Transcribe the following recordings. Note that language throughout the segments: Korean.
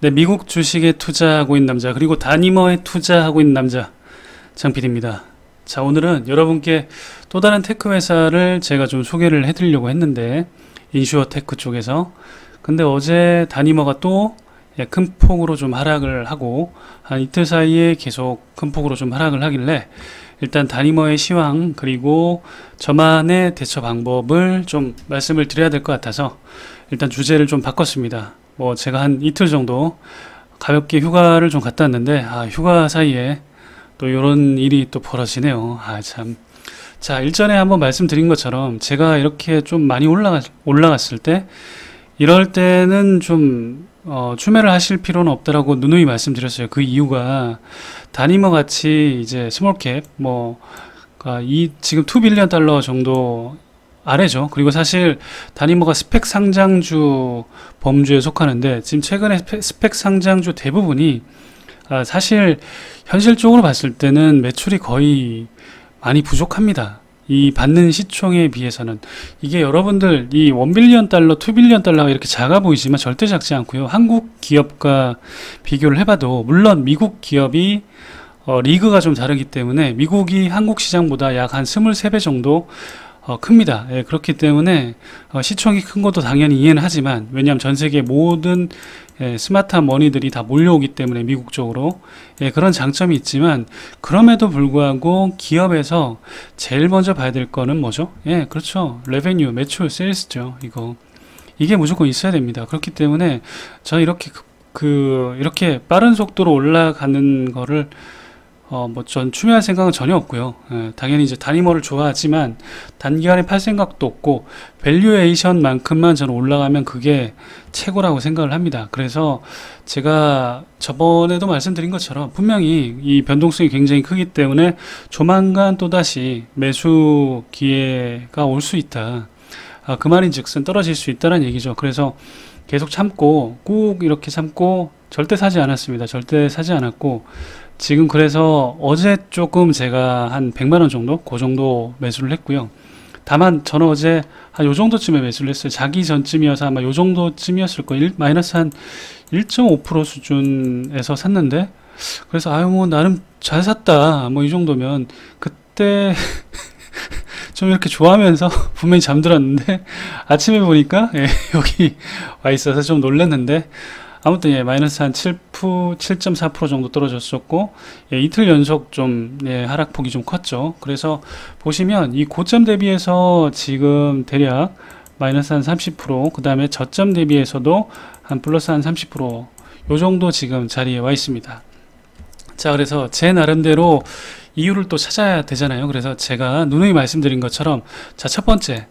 네, 미국 주식에 투자하고 있는 남자, 그리고 다니머에 투자하고 있는 남자, 장PD입니다. 자, 오늘은 여러분께 또 다른 테크 회사를 제가 좀 소개를 해드리려고 했는데, 인슈어 테크 쪽에서. 근데 어제 다니머가 또 큰 폭으로 좀 하락을 하고, 한 이틀 사이에 계속 큰 폭으로 좀 하락을 하길래, 일단 다니머의 시황, 그리고 저만의 대처 방법을 좀 말씀을 드려야 될 것 같아서, 일단 주제를 좀 바꿨습니다. 뭐 제가 한 이틀 정도 가볍게 휴가를 좀 갔다 왔는데, 휴가 사이에 또 이런 일이 또 벌어지네요. 참. 자, 일전에 한번 말씀드린 것처럼 제가 이렇게 좀 많이 올라갔을 때, 이럴 때는 좀 추매를 하실 필요는 없다라고 누누이 말씀드렸어요. 그 이유가 다니머 같이 이제 스몰캡 지금 2빌리언 달러 정도 아래죠. 그리고 사실 다니머가 스펙 상장주 범주에 속하는데, 지금 최근에 스펙 상장주 대부분이 사실 현실적으로 봤을 때는 매출이 거의 많이 부족합니다. 이 받는 시총에 비해서는. 이게 여러분들 이 1빌리언 달러, 2빌리언 달러가 이렇게 작아 보이지만 절대 작지 않고요. 한국 기업과 비교를 해봐도, 물론 미국 기업이 리그가 좀 다르기 때문에 미국이 한국 시장보다 약 한 23배 정도 큽니다. 예, 그렇기 때문에 시총이 큰 것도 당연히 이해는 하지만, 왜냐하면 전 세계 모든 스마트한 머니들이 다 몰려오기 때문에 미국 쪽으로, 그런 장점이 있지만, 그럼에도 불구하고 기업에서 제일 먼저 봐야 될 거는 뭐죠? 그렇죠. 레베뉴, 매출, 세일스죠. 이게 무조건 있어야 됩니다. 그렇기 때문에 저는 이렇게 빠른 속도로 올라가는 거를 전 추매할 생각은 전혀 없고요. 당연히 이제 다니머를 좋아하지만 단기간에 팔 생각도 없고, 밸류에이션만큼만 저는 올라가면 그게 최고라고 생각을 합니다. 그래서 제가 저번에도 말씀드린 것처럼 분명히 이 변동성이 굉장히 크기 때문에 조만간 또다시 매수 기회가 올 수 있다. 그 말인즉슨 떨어질 수 있다는 얘기죠. 그래서 계속 참고, 꾹 이렇게 참고 절대 사지 않았습니다. 절대 사지 않았고, 지금 그래서 어제 조금 제가 한 100만원 정도? 그 정도 매수를 했고요. 다만 저는 어제 한 요 정도쯤에 매수를 했어요. 자기 전쯤이어서 아마 요 정도쯤이었을 거예요. 마이너스 한 1.5% 수준에서 샀는데, 그래서 뭐 나름 잘 샀다, 뭐 이 정도면. 그때 좀 이렇게 좋아하면서 분명히 잠들었는데, 아침에 보니까 여기 와 있어서 좀 놀랐는데, 아무튼 마이너스 한 7.4% 정도 떨어졌었고, 이틀 연속 좀 하락폭이 좀 컸죠. 그래서 보시면 이 고점 대비해서 지금 대략 마이너스 한 30%, 그 다음에 저점 대비해서도 한 플러스 한 30%, 요 정도 지금 자리에 와 있습니다. 자, 그래서 제 나름대로 이유를 또 찾아야 되잖아요. 그래서 제가 누누이 말씀드린 것처럼, 자, 첫 번째,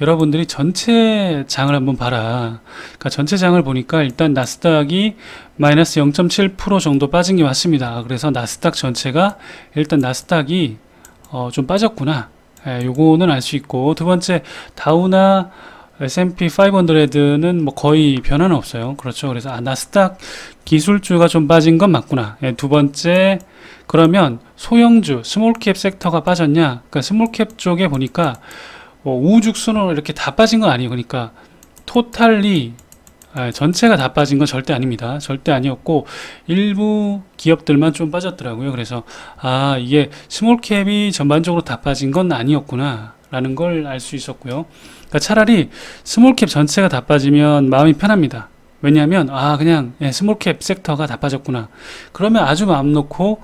여러분들이 전체 장을 한번 봐라. 그러니까 전체 장을 보니까 일단 나스닥이 마이너스 0.7% 정도 빠진 게 맞습니다. 그래서 나스닥 전체가, 일단 나스닥이 좀 빠졌구나, 요거는 알 수 있고, 두 번째 다우나 S&P 500는 뭐 거의 변화는 없어요. 그렇죠. 그래서 나스닥 기술주가 좀 빠진 건 맞구나. 두 번째, 그러면 소형주 스몰캡 섹터가 빠졌냐? 그러니까 스몰캡 쪽에 보니까 우후죽순으로 이렇게 다 빠진 건 아니에요. 그러니까 토탈리 전체가 다 빠진 건 절대 아닙니다. 절대 아니었고, 일부 기업들만 좀 빠졌더라고요. 그래서 이게 스몰캡이 전반적으로 다 빠진 건 아니었구나 라는 걸 알 수 있었고요. 그러니까 차라리 스몰캡 전체가 다 빠지면 마음이 편합니다. 왜냐하면 그냥 스몰캡 섹터가 다 빠졌구나, 그러면 아주 마음 놓고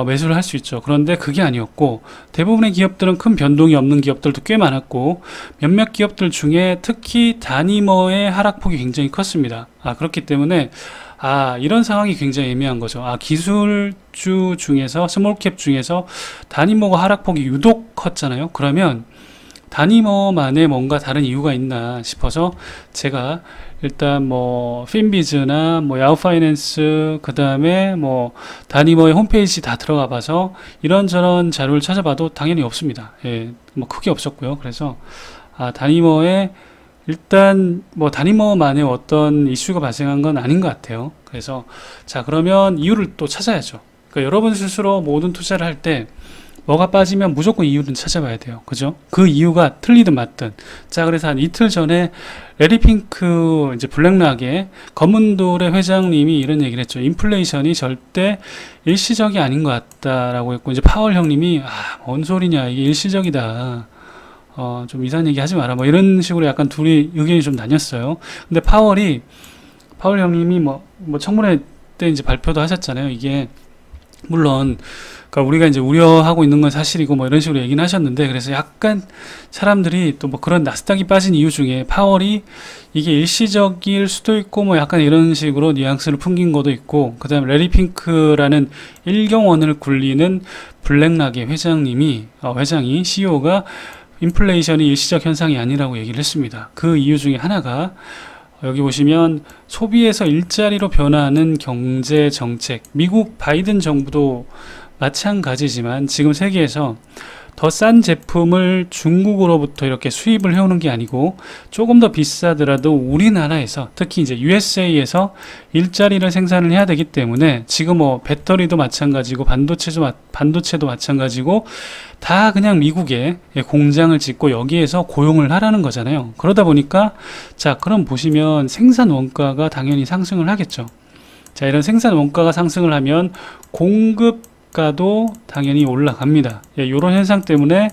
매수를 할 수 있죠. 그런데 그게 아니었고, 대부분의 기업들은 큰 변동이 없는 기업들도 꽤 많았고, 몇몇 기업들 중에 특히 다니머의 하락폭이 굉장히 컸습니다. 그렇기 때문에 이런 상황이 굉장히 애매한 거죠. 기술주 중에서, 스몰캡 중에서 다니머가 하락폭이 유독 컸잖아요. 그러면 다니머만의 뭔가 다른 이유가 있나 싶어서 제가 일단 핀비즈나 야후파이낸스, 그 다음에 다니머의 홈페이지 다 들어가 봐서 이런저런 자료를 찾아봐도 당연히 없습니다. 크게 없었고요. 그래서 다니머의 일단 다니머만의 어떤 이슈가 발생한 건 아닌 것 같아요. 그래서 자, 그러면 이유를 또 찾아야죠. 그러니까 여러분 스스로 모든 투자를 할 때 뭐가 빠지면 무조건 이유는 찾아봐야 돼요. 그죠? 그 이유가 틀리든 맞든. 자, 그래서 한 이틀 전에 레리핑크 이제 블랙락의 검은돌의 회장님이 이런 얘기를 했죠. 인플레이션이 절대 일시적이 아닌 것 같다라고 했고, 이제 파월 형님이 뭔 소리냐, 이게 일시적이다. 좀 이상한 얘기 하지 마라. 뭐 이런 식으로 약간 둘이 의견이 좀 나뉘었어요. 근데 파월 형님이 뭐 청문회 때 이제 발표도 하셨잖아요. 이게 물론 그러니까 우리가 이제 우려하고 있는 건 사실이고 뭐 이런 식으로 얘기는 하셨는데, 그래서 약간 사람들이 또 뭐 그런 나스닥이 빠진 이유 중에 파월이 이게 일시적일 수도 있고 뭐 약간 이런 식으로 뉘앙스를 풍긴 것도 있고, 그 다음에 레리핑크라는 일경원을 굴리는 블랙락의 회장이 CEO가 인플레이션이 일시적 현상이 아니라고 얘기를 했습니다. 그 이유 중에 하나가 여기 보시면 소비에서 일자리로 변화하는 경제 정책, 미국 바이든 정부도 마찬가지지만 지금 세계에서 더 싼 제품을 중국으로부터 이렇게 수입을 해오는 게 아니고 조금 더 비싸더라도 우리나라에서, 특히 이제 USA에서 일자리를 생산을 해야 되기 때문에 지금 뭐 배터리도 마찬가지고 반도체도 마찬가지고 다 그냥 미국에 공장을 짓고 여기에서 고용을 하라는 거잖아요. 그러다 보니까 자, 그럼 보시면 생산 원가가 당연히 상승을 하겠죠. 자, 이런 생산 원가가 상승을 하면 공급가도 당연히 올라갑니다. 이런 현상 때문에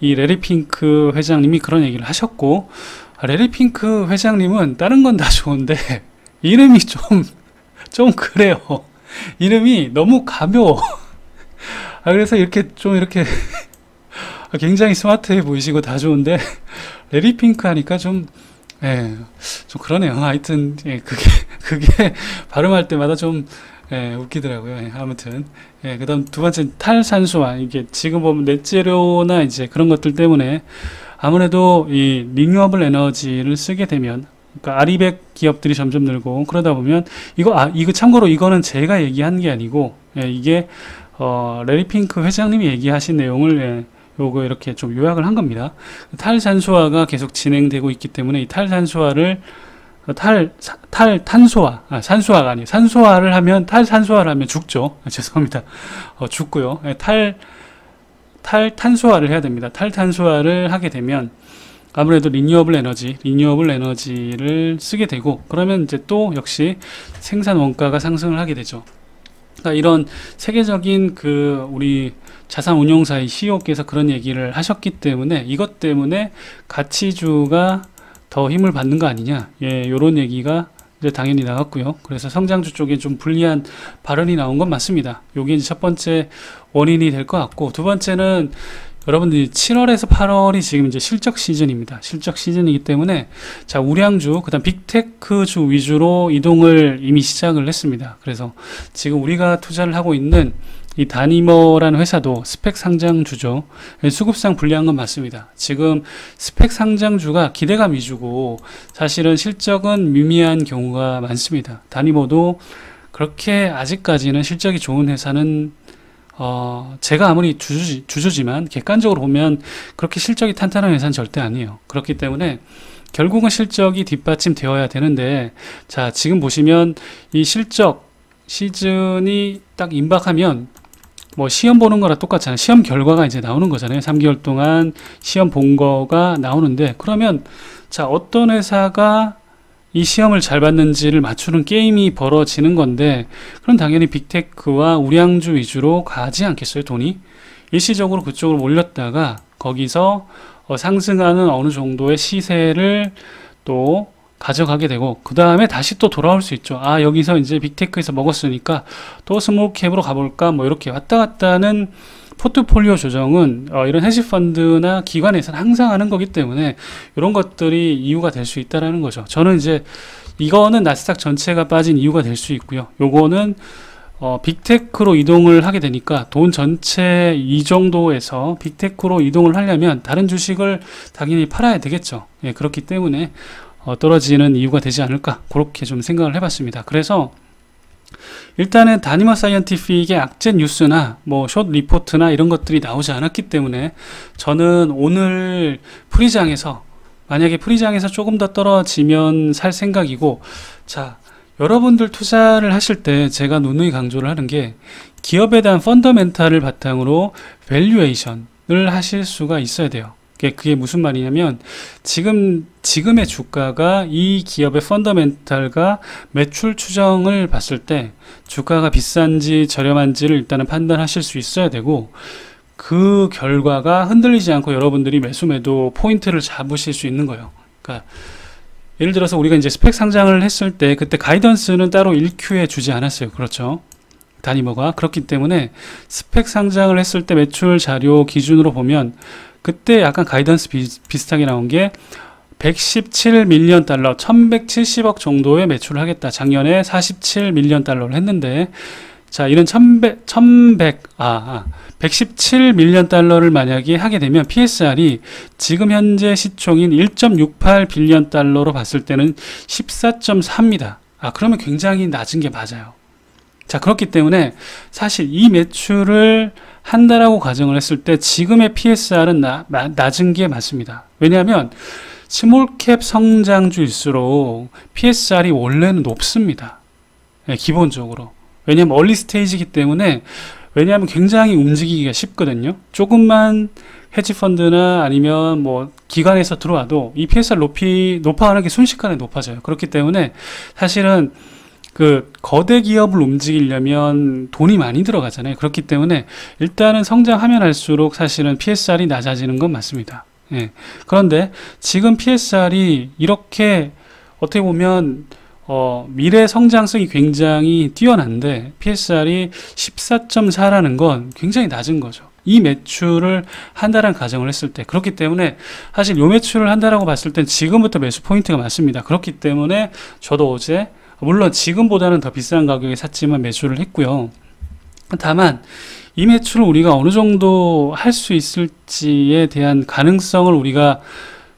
이 레리핑크 회장님이 그런 얘기를 하셨고, 레리핑크 회장님은 다른 건 다 좋은데 이름이 좀 그래요. 이름이 너무 가벼워. 그래서 이렇게 굉장히 스마트해 보이시고 다 좋은데 레리핑크 하니까 좀 그러네요. 하여튼 그게 발음할 때마다 좀 웃기더라고요. 아무튼 그다음 두 번째 탈산소화. 이게 지금 보면 넷제로나 이제 그런 것들 때문에 아무래도 이 리뉴어블 에너지를 쓰게 되면, 그러니까 아리백 기업들이 점점 늘고 그러다 보면 이거 참고로 이거는 제가 얘기한 게 아니고 이게 레리핑크 회장님이 얘기하신 내용을 요거 이렇게 좀 요약을 한 겁니다. 탈산소화가 계속 진행되고 있기 때문에 이 탈산소화를 산소화가 아니에요. 탈산소화를 하면 죽죠. 죄송합니다. 죽고요. 탈탄소화를 해야 됩니다. 탈탄소화를 하게 되면 아무래도 리뉴어블 에너지를 쓰게 되고, 그러면 이제 또 역시 생산 원가가 상승을 하게 되죠. 그러니까 이런 세계적인 우리 자산 운용사의 CEO께서 그런 얘기를 하셨기 때문에 이것 때문에 가치주가 더 힘을 받는 거 아니냐, 요런 얘기가 이제 당연히 나왔고요. 그래서 성장주 쪽에 좀 불리한 발언이 나온 건 맞습니다. 요게 이제 첫 번째 원인이 될 것 같고, 두 번째는 여러분들이 7월에서 8월이 지금 이제 실적 시즌입니다. 실적 시즌이기 때문에 자, 우량주, 그다음 빅테크주 위주로 이동을 이미 시작을 했습니다. 그래서 지금 우리가 투자를 하고 있는 이 다니머라는 회사도 스펙 상장주죠. 수급상 불리한 건 맞습니다. 지금 스펙 상장주가 기대감 위주고 사실은 실적은 미미한 경우가 많습니다. 다니머도 그렇게 아직까지는 실적이 좋은 회사는 제가 아무리 주주지만 객관적으로 보면 그렇게 실적이 탄탄한 회사는 절대 아니에요. 그렇기 때문에 결국은 실적이 뒷받침되어야 되는데, 자, 지금 보시면 이 실적 시즌이 딱 임박하면 뭐 시험 보는 거랑 똑같잖아요. 시험 결과가 이제 나오는 거잖아요. 3개월 동안 시험 본 거가 나오는데, 그러면 자, 어떤 회사가 이 시험을 잘 봤는지를 맞추는 게임이 벌어지는 건데, 그럼 당연히 빅테크와 우량주 위주로 가지 않겠어요, 돈이? 일시적으로 그쪽으로 몰렸다가 거기서 상승하는 어느 정도의 시세를 또 가져가게 되고, 그 다음에 다시 또 돌아올 수 있죠. 아, 여기서 이제 빅테크에서 먹었으니까 또 스몰캡으로 가볼까, 뭐 이렇게 왔다 갔다 하는 포트폴리오 조정은 이런 헤지펀드나 기관에서는 항상 하는 거기 때문에 이런 것들이 이유가 될 수 있다라는 거죠. 저는 이제 이거는 나스닥 전체가 빠진 이유가 될 수 있고요. 요거는 빅테크로 이동을 하게 되니까 돈 전체 이 정도에서 빅테크로 이동을 하려면 다른 주식을 당연히 팔아야 되겠죠. 그렇기 때문에 떨어지는 이유가 되지 않을까, 그렇게 좀 생각을 해봤습니다. 그래서 일단은 다니머 사이언티픽의 악재 뉴스나 뭐 숏 리포트나 이런 것들이 나오지 않았기 때문에 저는 오늘 만약에 프리장에서 조금 더 떨어지면 살 생각이고, 자, 여러분들 투자를 하실 때 제가 누누이 강조를 하는 게 기업에 대한 펀더멘탈을 바탕으로 밸류에이션을 하실 수가 있어야 돼요. 그게 무슨 말이냐면 지금의 주가가 이 기업의 펀더멘탈과 매출 추정을 봤을 때 주가가 비싼지 저렴한지를 일단은 판단하실 수 있어야 되고, 그 결과가 흔들리지 않고 여러분들이 매수 매도 포인트를 잡으실 수 있는 거예요. 그러니까 예를 들어서 우리가 이제 스펙 상장을 했을 때 그때 가이던스는 따로 1Q에 주지 않았어요. 그렇죠? 다니머가. 그렇기 때문에 스펙 상장을 했을 때 매출 자료 기준으로 보면 그때 약간 가이던스 비슷하게 나온 게 117밀리언 달러, 1170억 정도의 매출을 하겠다. 작년에 47밀리언 달러를 했는데, 자, 이런 117밀리언 달러를 만약에 하게 되면 PSR이 지금 현재 시총인 1.68 빌리언 달러로 봤을 때는 14.4입니다. 그러면 굉장히 낮은 게 맞아요. 자, 그렇기 때문에 사실 이 매출을 한다라고 가정을 했을 때 지금의 PSR은 낮은 게 맞습니다. 왜냐하면 스몰캡 성장주일수록 PSR이 원래는 높습니다. 네, 기본적으로. 왜냐하면 얼리 스테이지이기 때문에, 왜냐하면 굉장히 움직이기가 쉽거든요. 조금만 헤지펀드나 아니면 뭐 기관에서 들어와도 이 PSR 높아가는 게 순식간에 높아져요. 그렇기 때문에 사실은 그 거대 기업을 움직이려면 돈이 많이 들어가잖아요. 그렇기 때문에 일단은 성장하면 할수록 사실은 PSR이 낮아지는 건 맞습니다. 예. 그런데 지금 PSR이 이렇게 어떻게 보면 미래 성장성이 굉장히 뛰어난데 PSR이 14.4라는 건 굉장히 낮은 거죠. 이 매출을 한다라는 가정을 했을 때. 그렇기 때문에 사실 요 매출을 한다라고 봤을 땐 지금부터 매수 포인트가 맞습니다. 그렇기 때문에 저도 어제, 물론 지금보다는 더 비싼 가격에 샀지만 매수를 했고요. 다만 이 매출을 우리가 어느 정도 할 수 있을지에 대한 가능성을 우리가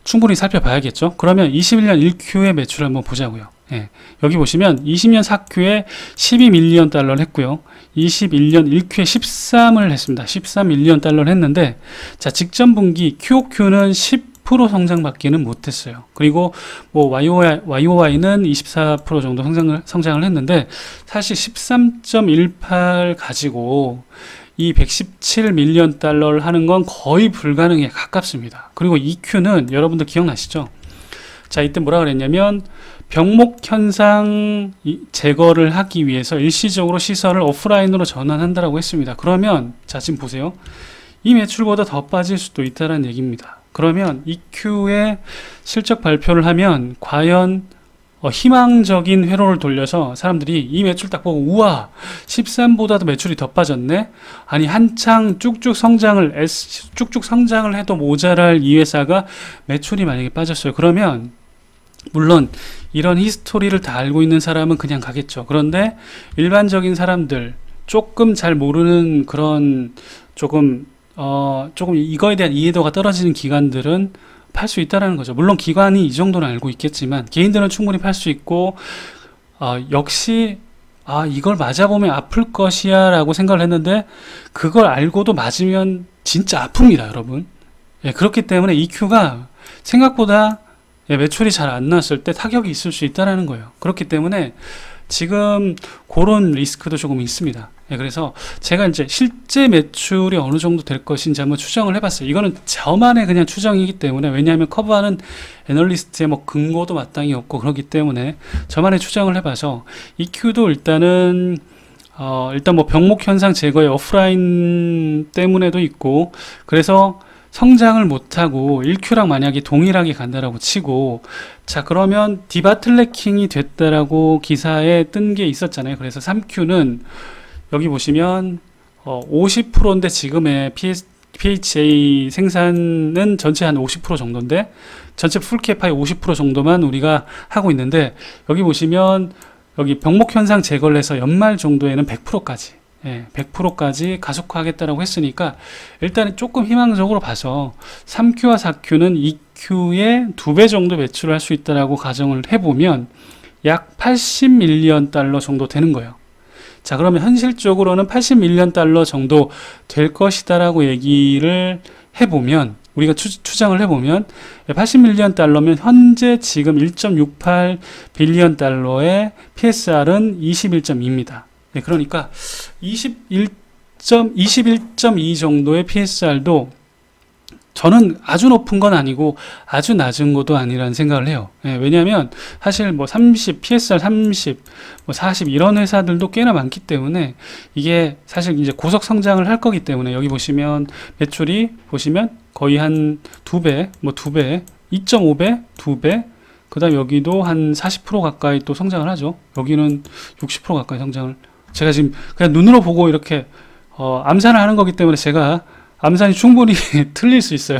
충분히 살펴봐야겠죠. 그러면 21년 1Q의 매출을 한번 보자고요. 예, 여기 보시면 20년 4Q에 12밀리언 달러를 했고요. 21년 1Q에 13을 했습니다. 13밀리언 달러를 했는데, 자, 직전 분기 QOQ는 10% 성장밖에는 못했어요. 그리고 뭐 YOY는 24% 정도 성장을 했는데, 사실 13.18 가지고 이 117밀리언 달러를 하는 건 거의 불가능에 가깝습니다. 그리고 EQ는 여러분들 기억나시죠? 자, 이때 뭐라 그랬냐면 병목 현상 제거를 하기 위해서 일시적으로 시설을 오프라인으로 전환한다라고 했습니다. 그러면 자, 지금 보세요. 이 매출보다 더 빠질 수도 있다는 얘기입니다. 그러면 EQ의 실적 발표를 하면 과연 희망적인 회로를 돌려서 사람들이 이 매출 딱 보고 우와, 13보다도 매출이 더 빠졌네. 아니, 한창 쭉쭉 성장을 해도 모자랄 이 회사가 매출이 만약에 빠졌어요. 그러면 물론 이런 히스토리를 다 알고 있는 사람은 그냥 가겠죠. 그런데 일반적인 사람들, 조금 잘 모르는 그런 조금 이거에 대한 이해도가 떨어지는 기관들은 팔 수 있다는 거죠. 물론 기관이 이 정도는 알고 있겠지만 개인들은 충분히 팔 수 있고, 역시 이걸 맞아보면 아플 것이야 라고 생각을 했는데 그걸 알고도 맞으면 진짜 아픕니다, 여러분. 예, 그렇기 때문에 EQ가 생각보다 매출이 잘 안 나왔을 때 타격이 있을 수 있다는 거예요. 그렇기 때문에 지금 그런 리스크도 조금 있습니다. 그래서 제가 이제 실제 매출이 어느 정도 될 것인지 한번 추정을 해봤어요. 이거는 저만의 그냥 추정이기 때문에, 왜냐하면 커버하는 애널리스트의 뭐 근거도 마땅히 없고 그렇기 때문에 저만의 추정을 해봐서 EQ도 일단 뭐 병목 현상 제거의 오프라인 때문에도 있고, 그래서 성장을 못하고 1Q랑 만약에 동일하게 간다라고 치고, 자, 그러면 디바틀레킹이 됐다라고 기사에 뜬 게 있었잖아요. 그래서 3Q는 여기 보시면 50%인데 지금의 PHA 생산은 전체 한 50% 정도인데 전체 풀캡파의 50% 정도만 우리가 하고 있는데, 여기 보시면 여기 병목 현상 제거를 해서 연말 정도에는 100%까지 100%까지 가속화하겠다라고 했으니까 일단은 조금 희망적으로 봐서 3Q와 4Q는 2Q의 2배 정도 매출을 할 수 있다라고 가정을 해보면 약 80밀리언 달러 정도 되는 거예요. 자, 그러면 현실적으로는 80밀리언 달러 정도 될 것이다라고 얘기를 해보면 우리가 추정을 해보면 80밀리언 달러면 현재 지금 1.68 빌리언 달러의 PSR은 21.2입니다. 네, 그러니까 21.2 정도의 PSR도 저는 아주 높은 건 아니고 아주 낮은 것도 아니라는 생각을 해요. 예, 왜냐하면 사실 뭐 30, PSR 30, 뭐 40 이런 회사들도 꽤나 많기 때문에 이게 사실 이제 고속 성장을 할 거기 때문에 여기 보시면 매출이 보시면 거의 한 2배, 뭐 2배, 2.5배, 2배, 그 다음 여기도 한 40% 가까이 또 성장을 하죠. 여기는 60% 가까이 성장을. 제가 지금 그냥 눈으로 보고 이렇게 암산을 하는 거기 때문에 제가 암산이 충분히 틀릴 수 있어요.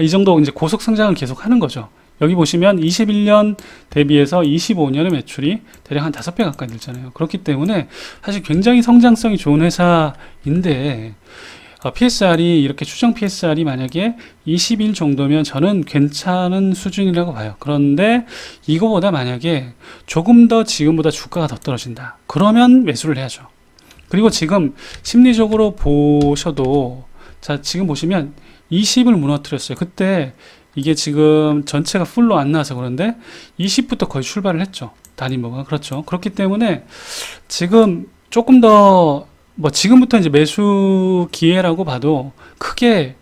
이 정도 이제 고속 성장을 계속 하는 거죠. 여기 보시면 21년 대비해서 25년의 매출이 대략 한 5배 가까이 늘잖아요. 그렇기 때문에 사실 굉장히 성장성이 좋은 회사인데 PSR이 이렇게 추정 PSR이 만약에 21 정도면 저는 괜찮은 수준이라고 봐요. 그런데 이거보다 만약에 조금 더 지금보다 주가가 더 떨어진다. 그러면 매수를 해야죠. 그리고 지금 심리적으로 보셔도 자 지금 보시면 20을 무너뜨렸어요. 그때 이게 지금 전체가 풀로 안 나와서 그런데 20부터 거의 출발을 했죠. 다니모가. 그렇죠. 그렇기 때문에 지금 조금 더 뭐 지금부터 이제 매수 기회라고 봐도 크게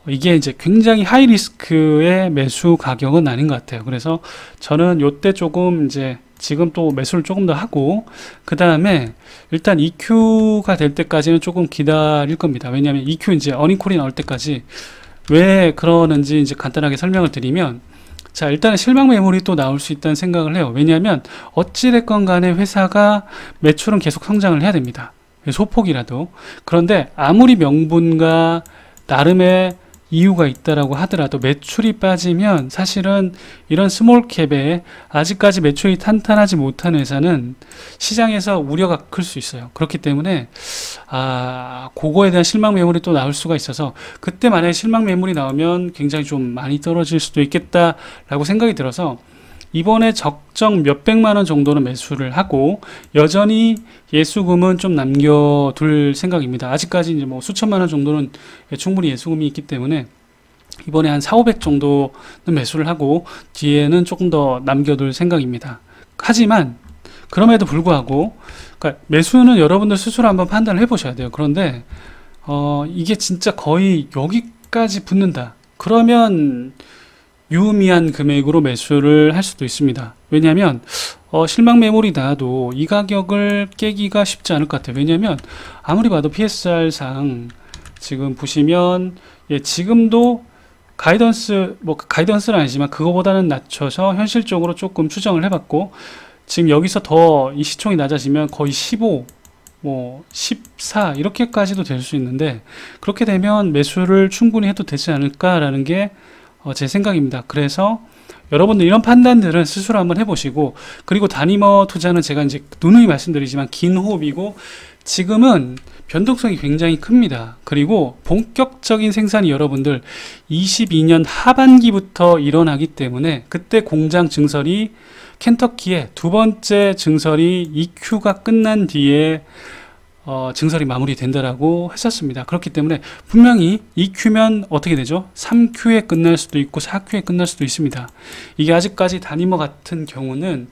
이게 이제 굉장히 하이 리스크의 매수 가격은 아닌 것 같아요. 그래서 저는 요때 조금 이제 지금 또 매수를 조금 더 하고 그 다음에 일단 EQ가 될 때까지는 조금 기다릴 겁니다. 왜냐하면 EQ 이제 어닝콜이 나올 때까지 왜 그러는지 이제 간단하게 설명을 드리면 자 일단은 실망 매물이 또 나올 수 있다는 생각을 해요. 왜냐하면 어찌됐건 간에 회사가 매출은 계속 성장을 해야 됩니다. 소폭이라도. 그런데 아무리 명분과 나름의 이유가 있다라고 하더라도 매출이 빠지면 사실은 이런 스몰캡에 아직까지 매출이 탄탄하지 못한 회사는 시장에서 우려가 클 수 있어요. 그렇기 때문에 그거에 대한 실망 매물이 또 나올 수가 있어서 그때 만약에 실망 매물이 나오면 굉장히 좀 많이 떨어질 수도 있겠다라고 생각이 들어서 이번에 적정 몇백만 원 정도는 매수를 하고 여전히 예수금은 좀 남겨둘 생각입니다. 아직까지 이제 뭐 수천만 원 정도는 충분히 예수금이 있기 때문에 이번에 한 4, 500 정도는 매수를 하고 뒤에는 조금 더 남겨둘 생각입니다. 하지만 그럼에도 불구하고 그러니까 매수는 여러분들 스스로 한번 판단을 해보셔야 돼요. 그런데 이게 진짜 거의 여기까지 붙는다. 그러면 유의미한 금액으로 매수를 할 수도 있습니다. 왜냐하면 실망 매물이 나와도 이 가격을 깨기가 쉽지 않을 것 같아요. 왜냐하면 아무리 봐도 PSR상 지금 보시면 지금도 가이던스는 아니지만 그거보다는 낮춰서 현실적으로 조금 추정을 해봤고 지금 여기서 더 이 시총이 낮아지면 거의 15 뭐 14 이렇게까지도 될 수 있는데 그렇게 되면 매수를 충분히 해도 되지 않을까라는 게 제 생각입니다. 그래서 여러분들 이런 판단들은 스스로 한번 해보시고 그리고 다니머 투자는 제가 이제 누누이 말씀드리지만 긴 호흡이고 지금은 변동성이 굉장히 큽니다. 그리고 본격적인 생산이 여러분들 22년 하반기부터 일어나기 때문에 그때 공장 증설이 켄터키의 두 번째 증설이 EQ가 끝난 뒤에 증설이 마무리된다라고 했었습니다. 그렇기 때문에 분명히 2Q면 어떻게 되죠? 3Q에 끝날 수도 있고 4Q에 끝날 수도 있습니다. 이게 아직까지 다니머 같은 경우는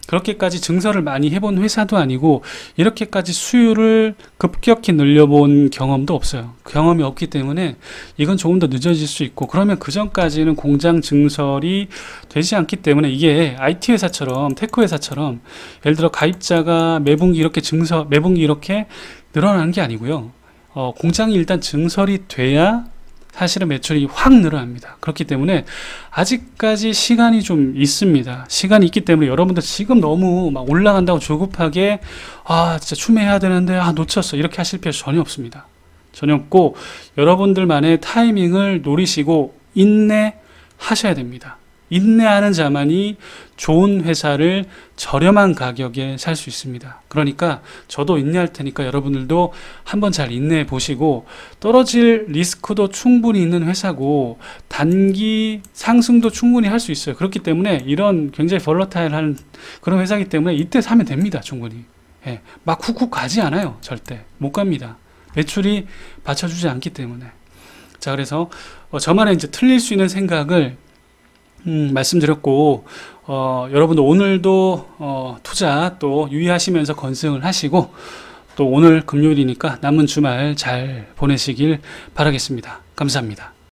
그렇게까지 증설을 많이 해본 회사도 아니고 이렇게까지 수율을 급격히 늘려본 경험도 없어요. 경험이 없기 때문에 이건 조금 더 늦어질 수 있고 그러면 그 전까지는 공장 증설이 되지 않기 때문에 이게 IT 회사처럼 테크 회사처럼 예를 들어 가입자가 매분기 이렇게 매분기 이렇게 늘어나는 게 아니고요. 공장이 일단 증설이 돼야 사실은 매출이 확 늘어납니다. 그렇기 때문에 아직까지 시간이 좀 있습니다. 시간이 있기 때문에 여러분들 지금 너무 막 올라간다고 조급하게 진짜 추매해야 되는데 놓쳤어 이렇게 하실 필요 전혀 없습니다. 전혀 없고 여러분들만의 타이밍을 노리시고 인내하셔야 됩니다. 인내하는 자만이 좋은 회사를 저렴한 가격에 살 수 있습니다. 그러니까 저도 인내할 테니까 여러분들도 한번 잘 인내해 보시고 떨어질 리스크도 충분히 있는 회사고 단기 상승도 충분히 할 수 있어요. 그렇기 때문에 이런 굉장히 볼러타일한 그런 회사이기 때문에 이때 사면 됩니다. 충분히. 막 훅훅 가지 않아요. 절대 못 갑니다. 매출이 받쳐주지 않기 때문에. 자, 그래서 저만의 이제 틀릴 수 있는 생각을 말씀드렸고, 여러분도 오늘도 투자 또 유의하시면서 건승을 하시고, 또 오늘 금요일이니까 남은 주말 잘 보내시길 바라겠습니다. 감사합니다.